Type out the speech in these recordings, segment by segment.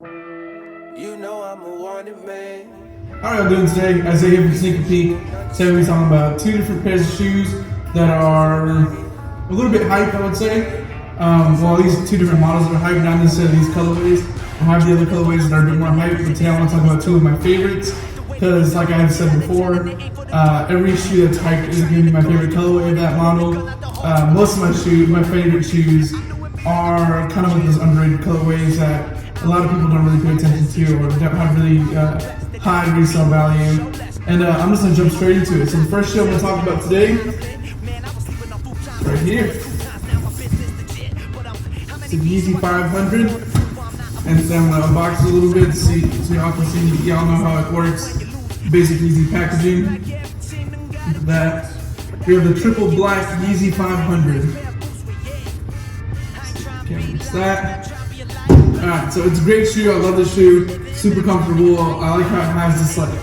You know I'm a wanted man. Alright, I'm doing today, as I here for Sneak a Peek. Today we're talking about two different pairs of shoes that are a little bit hype, I would say. Well, these two different models that are hype, not necessarily these colorways. I have the other colorways that are a bit more hype, but today I want to talk about two of my favorites. Because, like I have said before, every shoe that's hyped isn't going to be my favorite colorway of that model. Most of my favorite shoes are kind of like those underrated colorways that a lot of people don't really pay attention to or don't have really high resale value. And I'm just going to jump straight into it. So the first shoe I'm going to talk about today, right here. It's a Yeezy 500. And so I'm going to unbox it a little bit so y'all can see, y'all know how it works. Basic Yeezy packaging. Look at that. We have the triple black Yeezy 500. Can't miss that. Alright, so it's a great shoe. I love this shoe. Super comfortable. I like how it has this like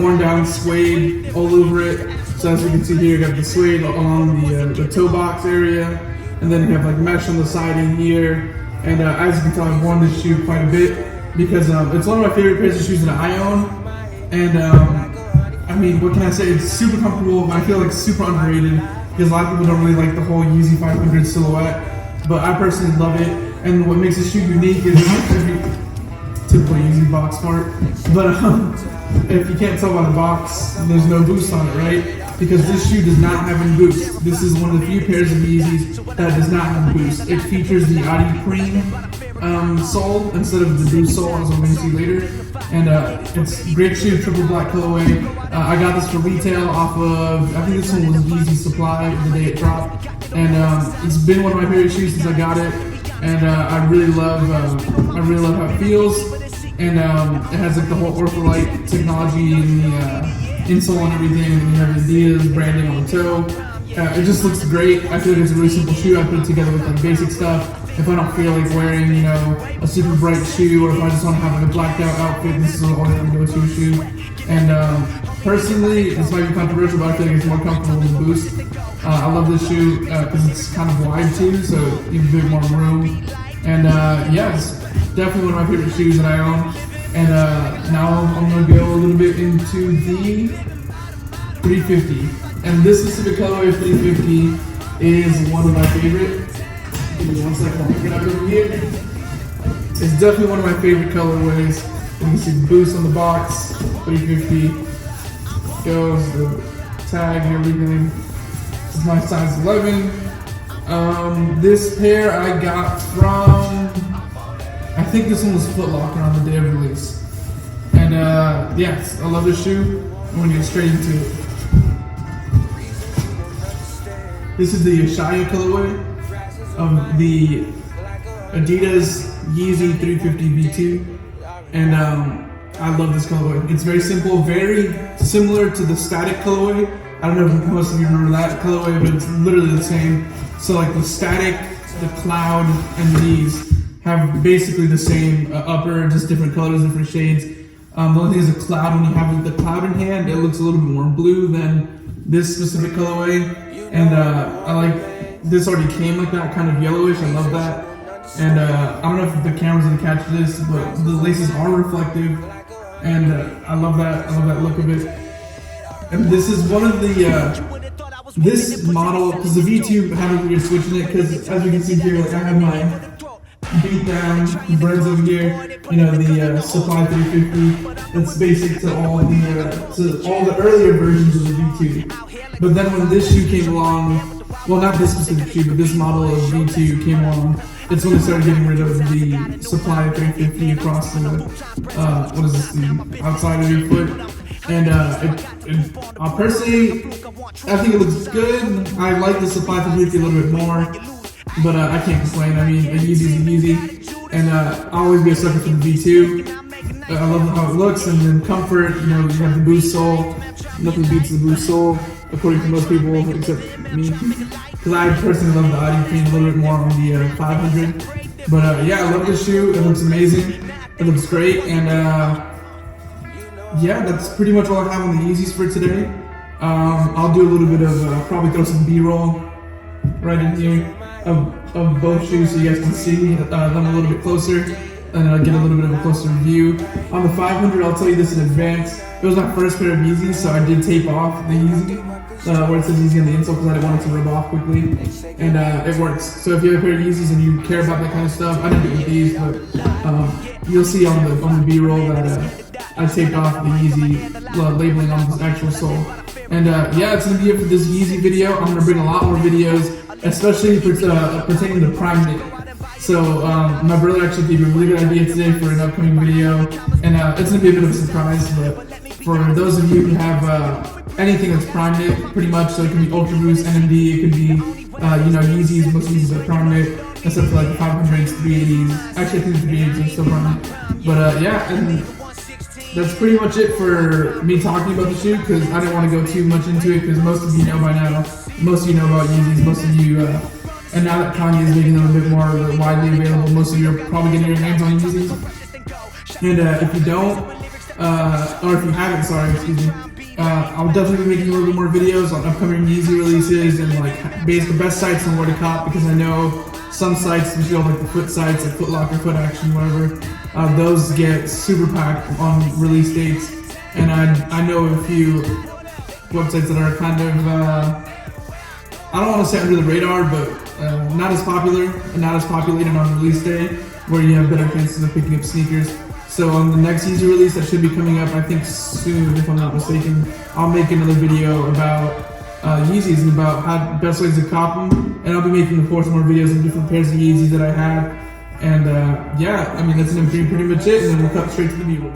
worn down suede all over it. So as you can see here, you got the suede along the toe box area, and then you have like mesh on the siding here. And as you can tell, I've worn this shoe quite a bit because it's one of my favorite pairs of shoes that I own. And I mean, what can I say? It's super comfortable, but I feel like super underrated because a lot of people don't really like the whole Yeezy 500 silhouette. But I personally love it. And what makes this shoe unique is typical Yeezy box part. But if you can't tell by the box, there's no boost on it, right? Because this shoe does not have any boost. This is one of the few pairs of Yeezys that does not have a boost. It features the Adi Cream sole instead of the boost sole, as we're going to see later. And it's a great shoe, triple black colorway. I got this for retail off of, I think this one was Yeezy Supply the day it dropped. And it's been one of my favorite shoes since I got it. And I really love how it feels. And it has like the whole Ortholite technology and the insole and everything. And you have Adidas branding on the toe. It just looks great. I feel like it's a really simple shoe. I put it together with like basic stuff. If I don't feel like wearing, you know, a super bright shoe, or if I just want to have like a blacked out outfit, this is always my go-to shoe. And personally, this might be controversial, but I feel like it's more comfortable than Boost. I love this shoe because it's kind of wide too, so you have a bit more room. And yeah, it's definitely one of my favorite shoes that I own. And now I'm going to go a little bit into the 350. And this specific colorway of 350 is one of my favorite. Give me 1 second, I'll get out over here. It's definitely one of my favorite colorways. You can see the boost on the box, 350. Goes the tag and everything. This is my size 11. This pair I got from, I think this one was Foot Locker on the day of release. And yes, I love this shoe. I'm gonna get straight into it. This is the Ashaya colorway of the Adidas Yeezy 350 V2. And I love this colorway. It's very simple, very similar to the Static colorway. I don't know if most of you remember that colorway, but it's literally the same. So like the Static, the Cloud, and these have basically the same upper, just different colors, different shades. The only thing is the Cloud, when you have the Cloud in hand, it looks a little bit more blue than this specific colorway. And I like, this already came like that, kind of yellowish, I love that. And I don't know if the camera's gonna catch this, but the laces are reflective. And I love that look of it. And this is one of the, this model, because the V2 had a weird switch in it, because as you can see here, like I have my beat down birds over here, you know, the Supply 350, that's basic to all the earlier versions of the V2. But then when this shoe came along, well, not this specific shoe, but this model of V2 came along, it's when they started getting rid of the Supply 350 across the, what is this, the outside of your foot. And personally, I think it looks good. I like the Supply 350 a little bit more, but I can't complain. I mean, a Yeezy is a Yeezy, and I'll always be a sucker for the V2. I love how it looks, and then comfort, you know, you have the boost sole. Nothing beats the boost sole, according to most people, except me. Because I personally love the Adi Cream a little bit more on the 500. But yeah, I love this shoe. It looks amazing. It looks great. And yeah, that's pretty much all I have on the Yeezys for today. I'll do a little bit of, probably throw some B-roll right in here of both shoes so you guys can see them a little bit closer. and get a little bit of a closer view. On the 500, I'll tell you this in advance. It was my first pair of Yeezys, so I did tape off the Yeezy where it says Yeezy on the insole because I didn't want it to rub off quickly, and it works. So if you have a pair of Yeezys and you care about that kind of stuff, I didn't do it with these, but you'll see on the B-roll that I taped off the Yeezy labeling on the actual sole. And yeah, it's gonna be it for this Yeezy video. I'm gonna bring a lot more videos, especially pertaining to prime knit. So my brother actually gave me a really good idea today for an upcoming video, and it's gonna be a bit of a surprise. But for those of you who have anything that's prime knit, pretty much, so it can be Ultra Boost, NMD, it could be Yeezys. Most Yeezys are prime knit, except for like the 500s, 380s. Actually, I think the 380s are still prime knit. But yeah, and that's pretty much it for me talking about the shoe, because I didn't want to go too much into it, because most of you know by now. Most of you know about Yeezys. Most of you, and now that Kanye is making them a bit more widely available, most of you are probably getting your hands on Yeezys. And if you don't, or if you haven't, sorry, excuse me, I'll definitely be making a little bit more videos on upcoming Yeezy releases and like the best sites on where to cop, because I know some sites, especially all like the foot sites, like Foot Locker, Foot Action, whatever, those get super packed on release dates. And I know a few websites that are kind of, I don't want to say under the radar, but not as popular and not as populated on release day, where you have better chances of picking up sneakers. So on the next Yeezy release that should be coming up, I think soon, if I'm not mistaken, I'll make another video about Yeezys and about how best ways to cop them. And I'll be making, of course, more videos of different pairs of Yeezys that I have. And yeah, I mean, that's gonna be pretty much it, and then we'll cut straight to the B-roll.